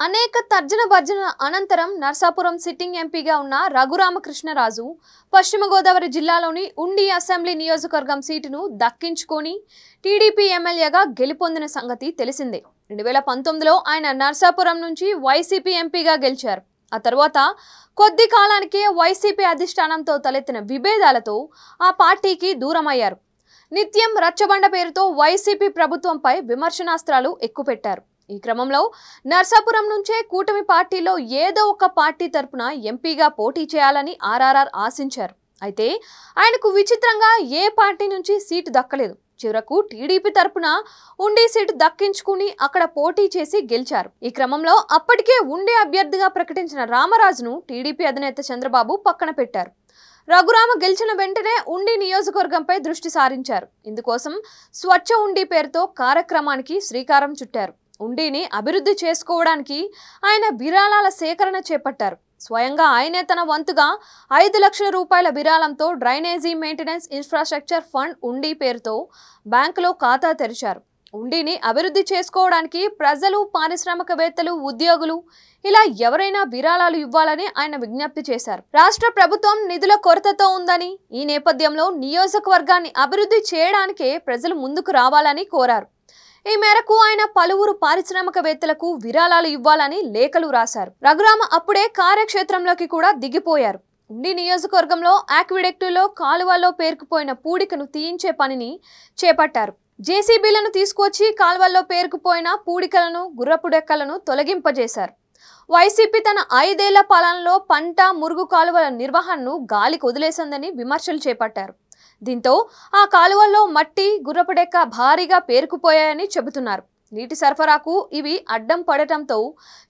అనేక తర్జన భర్జన అనంతరం నర్సాపురం సిట్టింగ్ ఎంపీగా ఉన్న రఘురామకృష్ణరాజు పశ్చిమ గోదావరి జిల్లాలోని ఉండి అసెంబ్లీ నియోజకవర్గం సీటును దక్కించుకొని టీడీపీ ఎమ్మెల్యేగా గెలుపొందిన సంగతి తెలిసిందే. 2019లో ఆయన నర్సాపురం నుంచి వైసీపీ ఎంపీగా గెలిచారు. ఆ తర్వాత కొద్ది కాలానికే వైసీపీ అధిష్టానంతో తలెత్తిన విభేదాలతో ఆ పార్టీకి దూరమయ్యారు. నిత్యం రచ్చబండ పేరుతో వైసీపీ ప్రభుత్వంపై విమర్శనాస్త్రాలు ఎక్కుపెట్టారు. ఈ క్రమంలో నర్సాపురం నుంచే కూటమి పార్టీలో ఏదో ఒక పార్టీ తరపున ఎంపీగా పోటీ చేయాలని ఆర్ఆర్ఆర్ ఆశించారు. అయితే ఆయనకు విచిత్రంగా ఏ పార్టీ నుంచి సీటు దక్కలేదు. చివరకు టీడీపీ తరపున ఉండి సీటు దక్కించుకుని అక్కడ పోటీ చేసి గెలిచారు. ఈ క్రమంలో అప్పటికే ఉండి అభ్యర్థిగా ప్రకటించిన రామరాజును టీడీపీ అధినేత చంద్రబాబు పక్కన పెట్టారు. రఘురామ గెలిచిన వెంటనే ఉండి నియోజకవర్గంపై దృష్టి సారించారు. ఇందుకోసం స్వచ్ఛ ఉండి పేరుతో కార్యక్రమానికి శ్రీకారం చుట్టారు. ఉండిని అభివృద్ధి చేసుకోవడానికి ఆయన విరాళాల సేకరణ చేపట్టారు. స్వయంగా ఆయనే తన వంతుగా 5 లక్షల రూపాయల విరాళంతో డ్రైనేజీ మెయింటెనెన్స్ ఇన్ఫ్రాస్ట్రక్చర్ ఫండ్ ఉండి పేరుతో బ్యాంకులో ఖాతా తెరిచారు. ఉండిని అభివృద్ధి చేసుకోవడానికి ప్రజలు, పారిశ్రామికవేత్తలు, ఉద్యోగులు ఇలా ఎవరైనా విరాళాలు ఇవ్వాలని ఆయన విజ్ఞప్తి చేశారు. రాష్ట్ర ప్రభుత్వం నిధుల కొరతతో ఉందని, ఈ నేపథ్యంలో నియోజకవర్గాన్ని అభివృద్ధి చేయడానికే ప్రజలు ముందుకు రావాలని కోరారు. ఈ మేరకు ఆయన పలువురు పారిశ్రామికవేత్తలకు విరాళాలు ఇవ్వాలని లేఖలు రాశారు. రఘురామ అప్పుడే కార్యక్షేత్రంలోకి కూడా దిగిపోయారు. ఉండి నియోజకవర్గంలో ఆక్విడెక్టులో కాలువల్లో పేరుకుపోయిన పూడికను తీయించే పనిని చేపట్టారు. జేసీబీలను తీసుకొచ్చి కాలువల్లో పేరుకుపోయిన పూడికలను, గుర్రపుడెక్కలను తొలగింపజేశారు. వైసీపీ తన 5 ఏళ్ల పాలనలో పంట, మురుగు కాలువల నిర్వహణను గాలికి వదిలేసిందని విమర్శలు చేపట్టారు. దీంతో ఆ కాలువల్లో మట్టి, గుర్రపుడెక్క భారీగా పేరుకుపోయాయని చెబుతున్నారు. నీటి సరఫరాకు ఇవి అడ్డం పడటంతో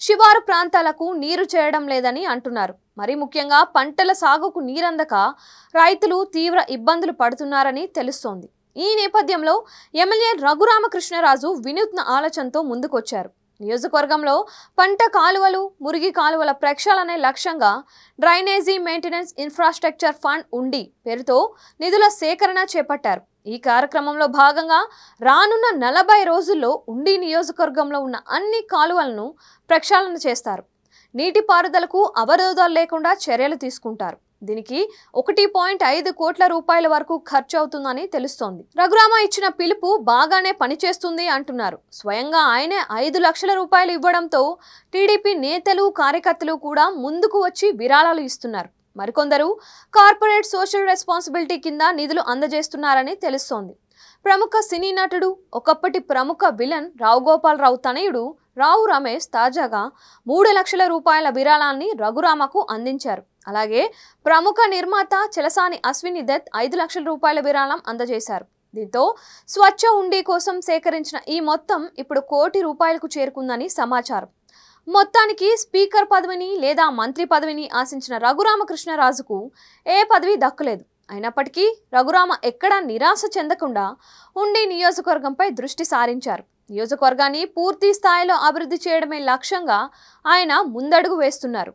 శివారు ప్రాంతాలకు నీరు చేయడం లేదని అంటున్నారు. మరి ముఖ్యంగా పంటల సాగుకు నీరందక రైతులు తీవ్ర ఇబ్బందులు పడుతున్నారని తెలుస్తోంది. ఈ నేపథ్యంలో ఎమ్మెల్యే రఘురామకృష్ణరాజు వినూత్న ఆలోచనతో ముందుకొచ్చారు. నియోజకవర్గంలో పంట కాలువలు, మురిగి కాలువల ప్రక్షాళనే లక్ష్యంగా డ్రైనేజీ మెయింటెనెన్స్ ఇన్ఫ్రాస్ట్రక్చర్ ఫండ్ ఉండి పేరుతో నిధుల సేకరణ చేపట్టారు. ఈ కార్యక్రమంలో భాగంగా రానున్న 40 రోజుల్లో ఉండి నియోజకవర్గంలో ఉన్న అన్ని కాలువలను ప్రక్షాళన చేస్తారు. నీటిపారుదలకు అవరోధాలు లేకుండా చర్యలు తీసుకుంటారు. దీనికి 1.5 కోట్ల రూపాయల వరకు ఖర్చు అవుతుందని తెలుస్తోంది. రఘురామ ఇచ్చిన పిలుపు బాగానే పనిచేస్తుంది అంటున్నారు. స్వయంగా ఆయనే 5 లక్షల రూపాయలు ఇవ్వడంతో టీడీపీ నేతలు, కార్యకర్తలు కూడా ముందుకు వచ్చి విరాళాలు ఇస్తున్నారు. మరికొందరు కార్పొరేట్ సోషల్ రెస్పాన్సిబిలిటీ కింద నిధులు అందజేస్తున్నారని తెలుస్తోంది. ప్రముఖ సినీ నటుడు, ఒకప్పటి ప్రముఖ విలన్ రావుగోపాలరావు తనయుడు రావు రమేష్ తాజాగా 3 లక్షల రూపాయల విరాళాన్ని రఘురామకు అందించారు. అలాగే ప్రముఖ నిర్మాత చలసాని అశ్విని దత్ 5 లక్షల రూపాయల విరాళం అందజేశారు. దీంతో స్వచ్ఛ ఉండి కోసం సేకరించిన ఈ మొత్తం ఇప్పుడు 1 కోటి రూపాయలకు చేరుకుందని సమాచారం. మొత్తానికి స్పీకర్ పదవిని లేదా మంత్రి పదవిని ఆశించిన రఘురామకృష్ణరాజుకు ఏ పదవి దక్కలేదు. అయినప్పటికీ రఘురామ ఎక్కడా నిరాశ చెందకుండా ఉండి నియోజకవర్గంపై దృష్టి సారించారు. నియోజకవర్గాన్ని పూర్తి స్థాయిలో అభివృద్ధి చేయడమే లక్ష్యంగా ఆయన ముందడుగు వేస్తున్నారు.